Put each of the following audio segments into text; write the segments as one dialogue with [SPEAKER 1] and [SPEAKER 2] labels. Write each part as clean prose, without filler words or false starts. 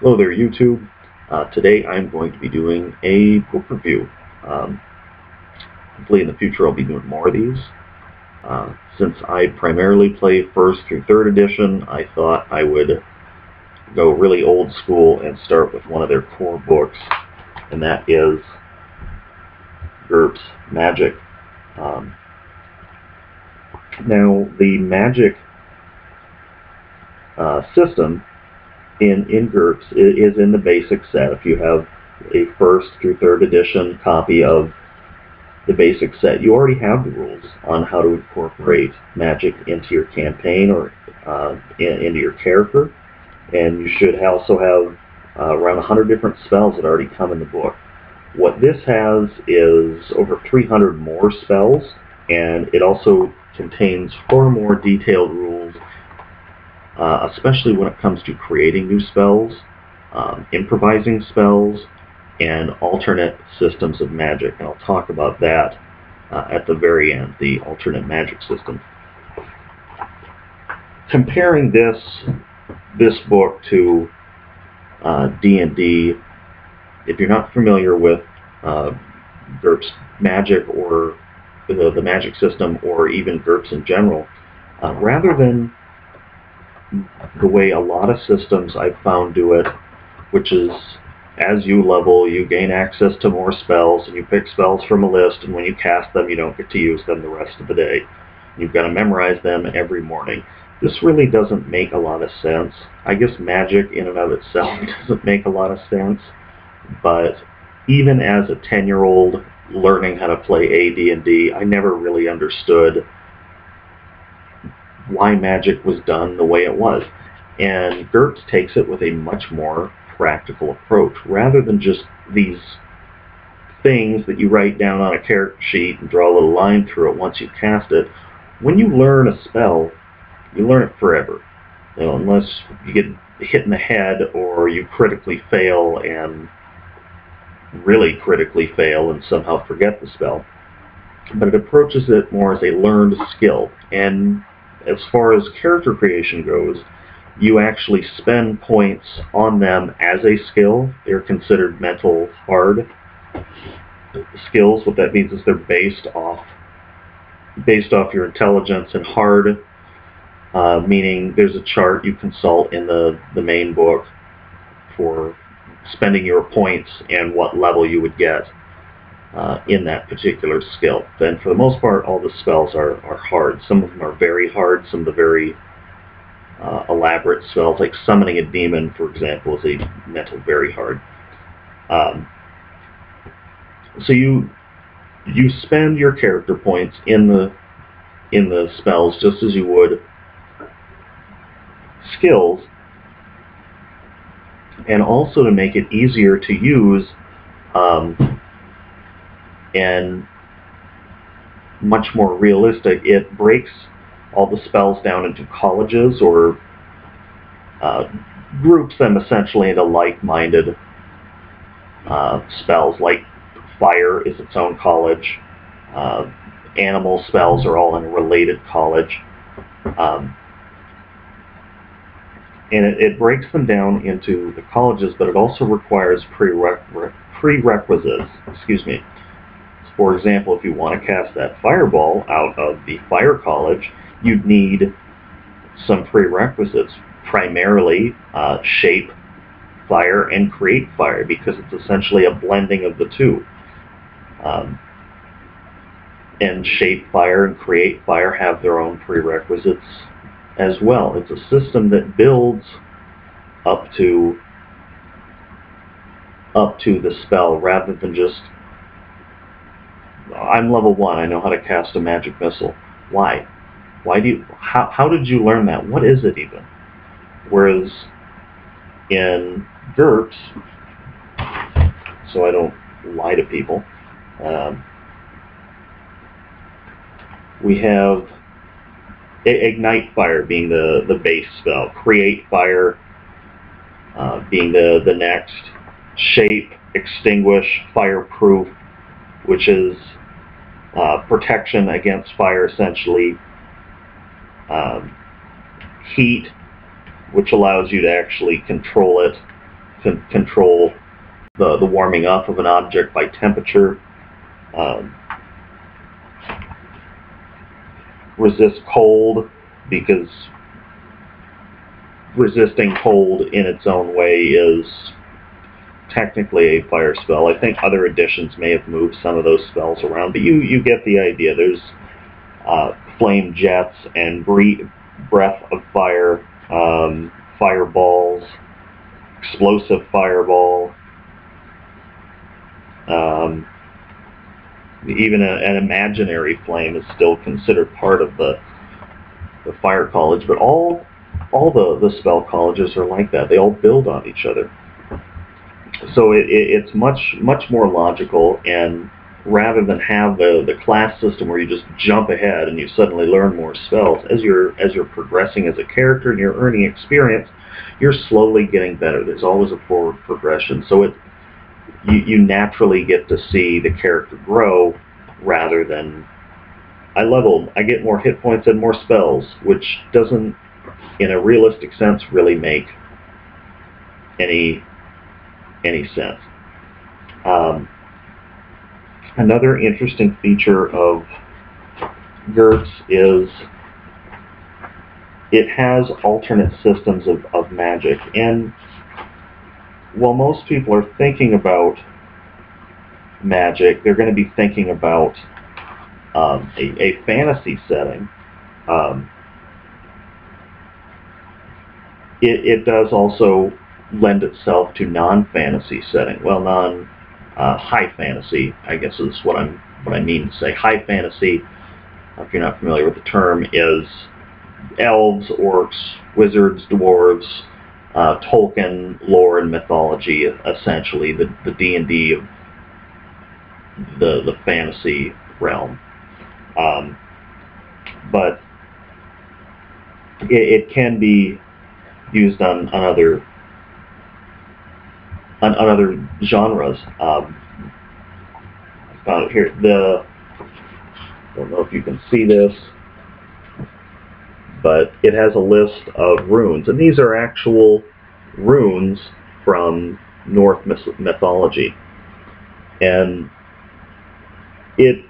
[SPEAKER 1] Hello there, YouTube. Today I'm going to be doing a book review. Hopefully in the future I'll be doing more of these. Since I primarily play 1st through 3rd edition, I thought I would go really old school and start with one of their core books, and that is Gurps Magic. Now, the Magic system in Gurps is in the basic set. If you have a 1st through 3rd edition copy of the basic set, you already have the rules on how to incorporate magic into your campaign or into your character, and you should also have around 100 different spells that already come in the book. What this has is over 300 more spells, and it also contains far more detailed rules, especially when it comes to creating new spells, improvising spells, and alternate systems of magic. And I'll talk about that at the very end, the alternate magic system. Comparing this book to D&D, if you're not familiar with Gurps Magic or the magic system, or even Gurps in general, rather than the way a lot of systems I've found do it, which is as you level, you gain access to more spells, and you pick spells from a list, and when you cast them, you don't get to use them the rest of the day. You've got to memorize them every morning. This really doesn't make a lot of sense. I guess magic in and of itself doesn't make a lot of sense, but even as a 10-year-old learning how to play AD&D, I never really understood why magic was done the way it was. And Gurps takes it with a much more practical approach. Rather than just these things that you write down on a character sheet and draw a little line through it once you cast it, when you learn a spell, you learn it forever. You know, unless you get hit in the head or you critically fail and really critically fail and somehow forget the spell. But it approaches it more as a learned skill. And as far as character creation goes, you actually spend points on them as a skill. They're considered mental hard skills. What that means is they're based off your intelligence, and hard meaning there's a chart you consult in the main book for spending your points and what level you would get in that particular skill. Then for the most part, all the spells are hard. Some of them are very hard. Some of the very elaborate spells, like summoning a demon, for example, is a mental very hard. So you spend your character points in the spells just as you would skills, and also to make it easier to use and much more realistic, it breaks all the spells down into colleges, or groups them essentially into like-minded spells. Like fire is its own college, animal spells are all in a related college, and it breaks them down into the colleges, but it also requires prerequisites. Excuse me. For example, if you want to cast that fireball out of the fire college, you'd need some prerequisites, primarily shape fire and create fire, because it's essentially a blending of the two. And shape fire and create fire have their own prerequisites as well. It's a system that builds up to the spell, rather than just, I'm level 1, I know how to cast a magic missile. Why? How did you learn that? What is it even? Whereas in Gurps, so I don't lie to people, we have ignite fire being the base spell, create fire being the next, shape, extinguish, fireproof, which is protection against fire essentially, heat, which allows you to actually control it, control the warming up of an object by temperature, resist cold, because resisting cold in its own way is technically a fire spell. I think other editions may have moved some of those spells around, but you get the idea. There's flame jets and breath of fire, fireballs, explosive fireball, even an imaginary flame is still considered part of the fire college, but all the spell colleges are like that. They all build on each other. So it's much more logical, and rather than have the class system where you just jump ahead and you suddenly learn more spells, as you're progressing as a character and you're earning experience, you're slowly getting better. There's always a forward progression. So you naturally get to see the character grow, rather than I leveled, I get more hit points and more spells, which doesn't, in a realistic sense, really make any sense. Another interesting feature of Gurps is it has alternate systems of magic, and while most people are thinking about magic, they're going to be thinking about a fantasy setting. It does also lend itself to non-fantasy setting. Well, high fantasy, I guess is what I mean to say. High fantasy, if you're not familiar with the term, is elves, orcs, wizards, dwarves, Tolkien lore and mythology, essentially the D&D of the fantasy realm. But it can be used on other genres. I found it here. I don't know if you can see this, but it has a list of runes, and these are actual runes from Norse mythology, and it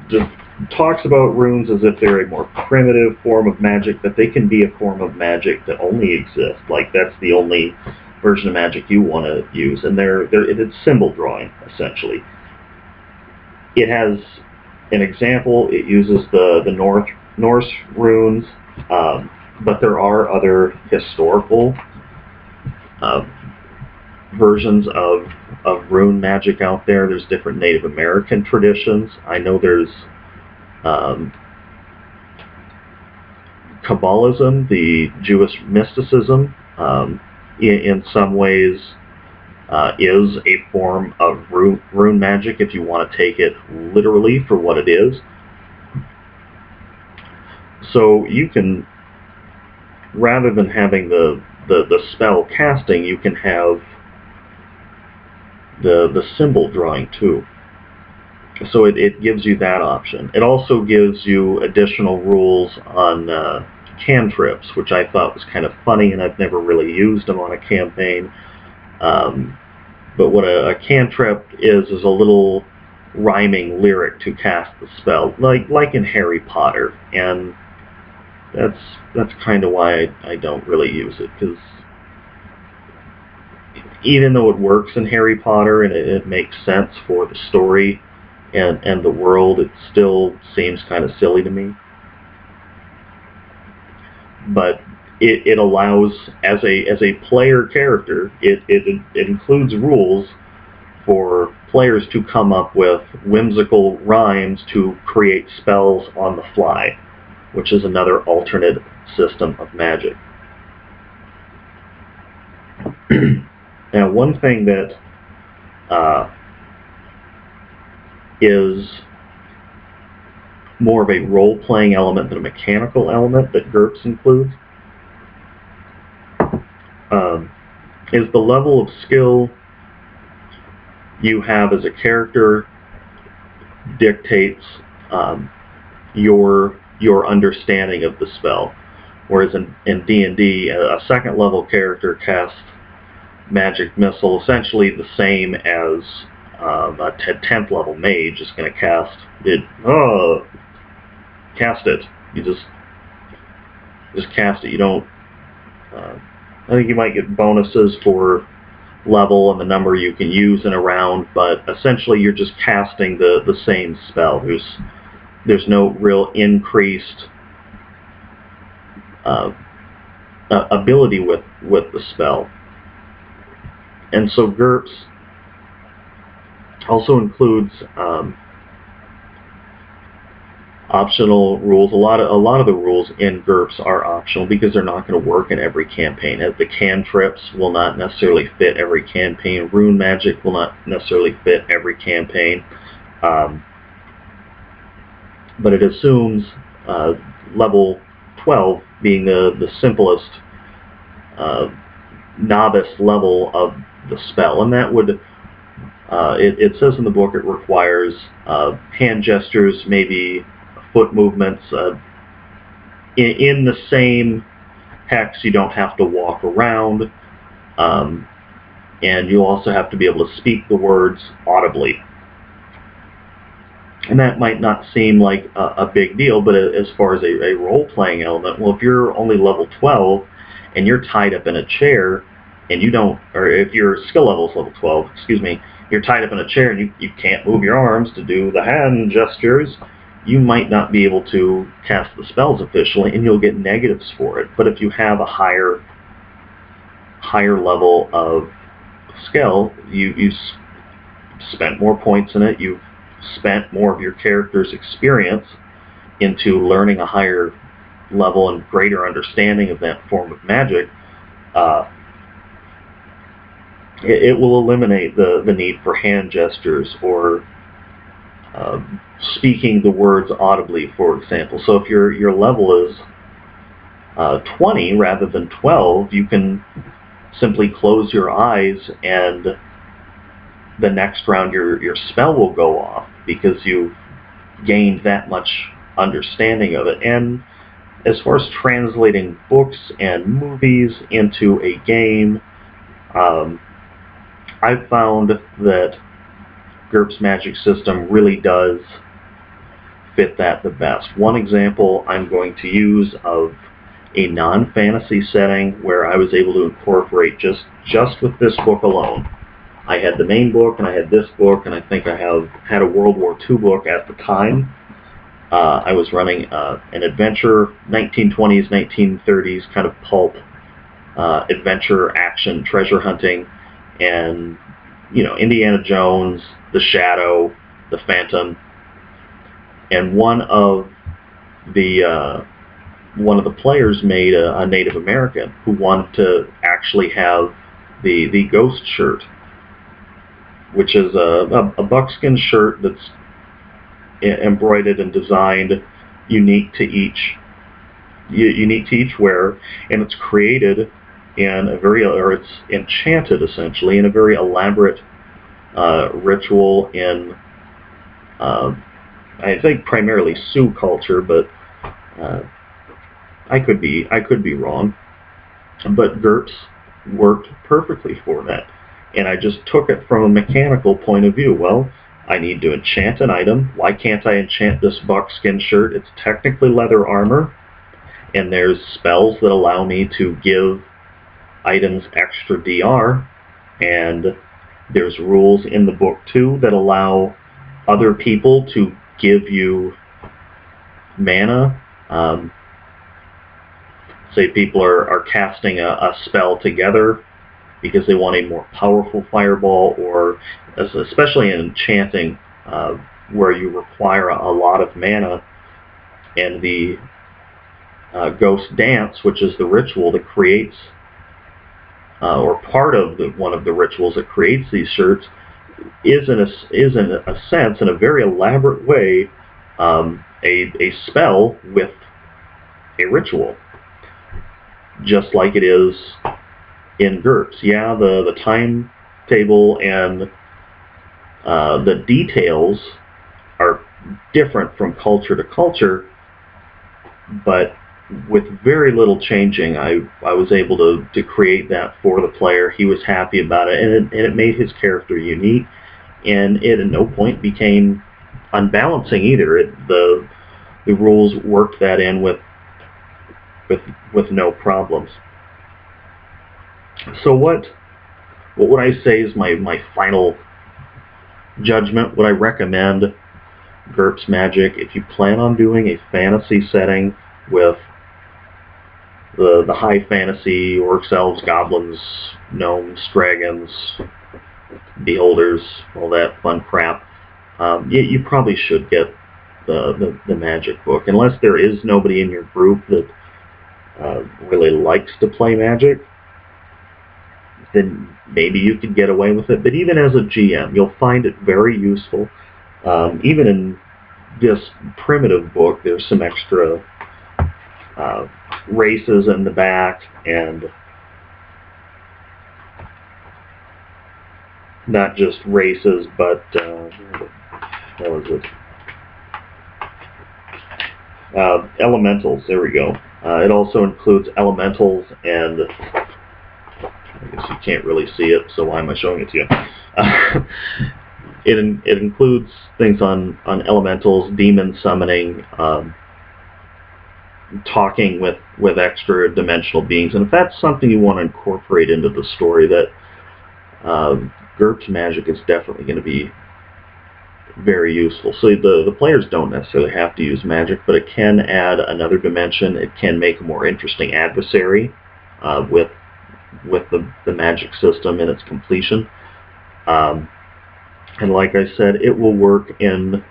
[SPEAKER 1] just talks about runes as if they're a more primitive form of magic, that they can be a form of magic that only exists. Like, that's the only version of magic you want to use, and it's symbol drawing, essentially. It has an example. It uses the Norse runes, but there are other historical versions of rune magic out there. There's different Native American traditions. I know there's Kabbalism, the Jewish mysticism, in some ways is a form of rune magic, if you want to take it literally for what it is. So you can, rather than having the spell casting, you can have the symbol drawing too. So it gives you that option. It also gives you additional rules on cantrips, which I thought was kind of funny, and I've never really used them on a campaign. But what a cantrip is a little rhyming lyric to cast the spell, like in Harry Potter, and that's kind of why I don't really use it, because even though it works in Harry Potter and it makes sense for the story and the world, it still seems kind of silly to me. But it allows, as a player character, it includes rules for players to come up with whimsical rhymes to create spells on the fly, which is another alternate system of magic. Now, one thing that is more of a role-playing element than a mechanical element that Gurps includes is the level of skill you have as a character dictates your understanding of the spell. Whereas in D&D, a second level character casts magic missile, essentially the same as a 10th level mage is going to cast it. Cast it. You just cast it. You don't. I think you might get bonuses for level and the number you can use in a round, but essentially you're just casting the same spell. There's no real increased ability with the spell. And so Gurps also includes optional rules. A lot of the rules in Gurps are optional because they're not going to work in every campaign. The cantrips will not necessarily fit every campaign. Rune magic will not necessarily fit every campaign. But it assumes level 12 being the simplest novice level of the spell, and that would it says in the book it requires hand gestures, maybe foot movements. In the same hex, you don't have to walk around, and you also have to be able to speak the words audibly. And that might not seem like a big deal, but as far as a role-playing element, well, if you're only level 12 and you're tied up in a chair, and you don't, or if your skill level is level 12, excuse me, you're tied up in a chair and you can't move your arms to do the hand gestures, you might not be able to cast the spells efficiently, and you'll get negatives for it. But if you have a higher level of skill, you spent more points in it, you've spent more of your character's experience into learning a higher level and greater understanding of that form of magic, it will eliminate the need for hand gestures or speaking the words audibly, for example. So if your level is 20 rather than 12, you can simply close your eyes, and the next round your spell will go off because you've gained that much understanding of it. And as far as translating books and movies into a game, I've found that Gurps Magic system really does fit that the best. One example I'm going to use of a non-fantasy setting where I was able to incorporate just with this book alone. I had the main book, and I had this book, and I think I had a World War II book at the time. I was running an adventure, 1920s, 1930s kind of pulp adventure, action, treasure hunting, and Indiana Jones, The Shadow, The Phantom, and one of the players made a Native American who wanted to actually have the ghost shirt, which is a buckskin shirt that's embroidered and designed unique to each wearer, and it's created in it's enchanted essentially in a very elaborate ritual in I think primarily Sioux culture, but I could be wrong. But Gurps worked perfectly for that, and I just took it from a mechanical point of view. Well, I need to enchant an item. Why can't I enchant this buckskin shirt? It's technically leather armor, and there's spells that allow me to give items extra DR, and there's rules in the book too that allow other people to give you mana. Say people are casting a spell together because they want a more powerful fireball, or especially in enchanting where you require a lot of mana, and the ghost dance, which is the ritual that creates or part of one of the rituals that creates these shirts, is in a sense, in a very elaborate way, a spell with a ritual, just like it is in Gurps. Yeah, the timetable and the details are different from culture to culture, but with very little changing, I was able to create that for the player. He was happy about it, and it made his character unique, and it at no point became unbalancing either. The rules worked that in with no problems. So what would I say is my final judgment? Would I recommend Gurps Magic if you plan on doing a fantasy setting with the high fantasy orcs, elves, goblins, gnomes, dragons, beholders, all that fun crap? You probably should get the Magic book, unless there is nobody in your group that really likes to play Magic. Then maybe you could get away with it. But even as a GM, you'll find it very useful. Even in this primitive book, there's some extra races in the back, and not just races, but what was it? Elementals. There we go. It also includes elementals, and I guess you can't really see it, so why am I showing it to you? It includes things on elementals, demon summoning, talking with extra dimensional beings, and if that's something you want to incorporate into the story, that Gurps Magic is definitely going to be very useful. So the players don't necessarily have to use magic, but it can add another dimension. It can make a more interesting adversary with the magic system in its completion. And like I said, it will work in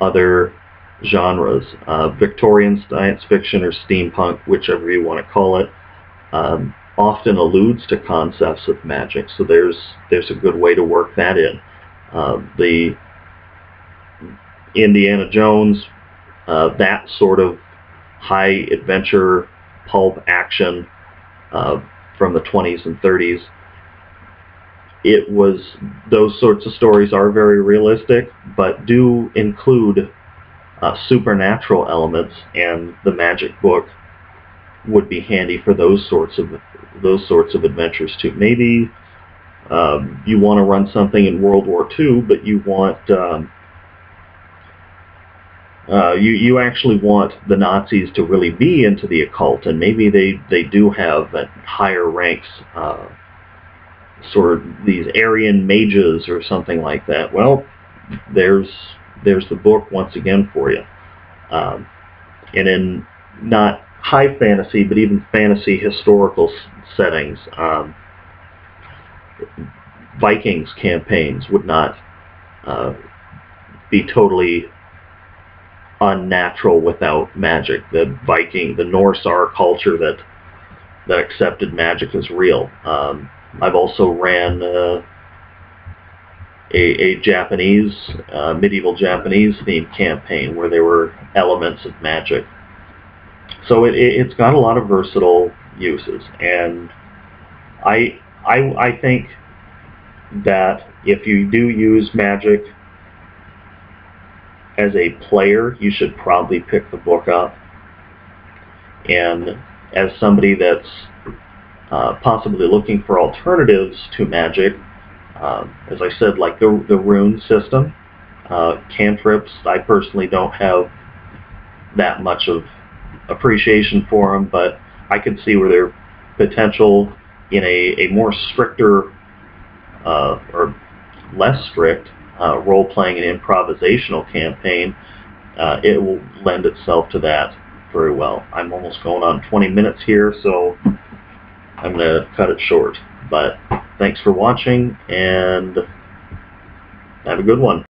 [SPEAKER 1] other genres. Victorian science fiction or steampunk, whichever you want to call it, often alludes to concepts of magic, so there's a good way to work that in. The Indiana Jones, that sort of high adventure pulp action from the 20s and 30s, those sorts of stories are very realistic, but do include supernatural elements, and the Magic book would be handy for those sorts of adventures too. Maybe you want to run something in World War II, but you want you actually want the Nazis to really be into the occult, and maybe they do have at higher ranks sort of these Aryan mages or something like that. Well, there's the book once again for you. And in not high fantasy, but even fantasy historical settings, Vikings campaigns would not be totally unnatural without magic. The Norse are a culture that accepted magic as real. I've also ran a Japanese, medieval Japanese themed campaign where there were elements of magic. So it's got a lot of versatile uses, and I think that if you do use magic as a player, you should probably pick the book up. And as somebody that's possibly looking for alternatives to magic, as I said, like the rune system, cantrips, I personally don't have that much of appreciation for them, but I could see where their potential in a more stricter or less strict role-playing and improvisational campaign, it will lend itself to that very well. I'm almost going on 20 minutes here, so I'm going to cut it short. But thanks for watching, and have a good one.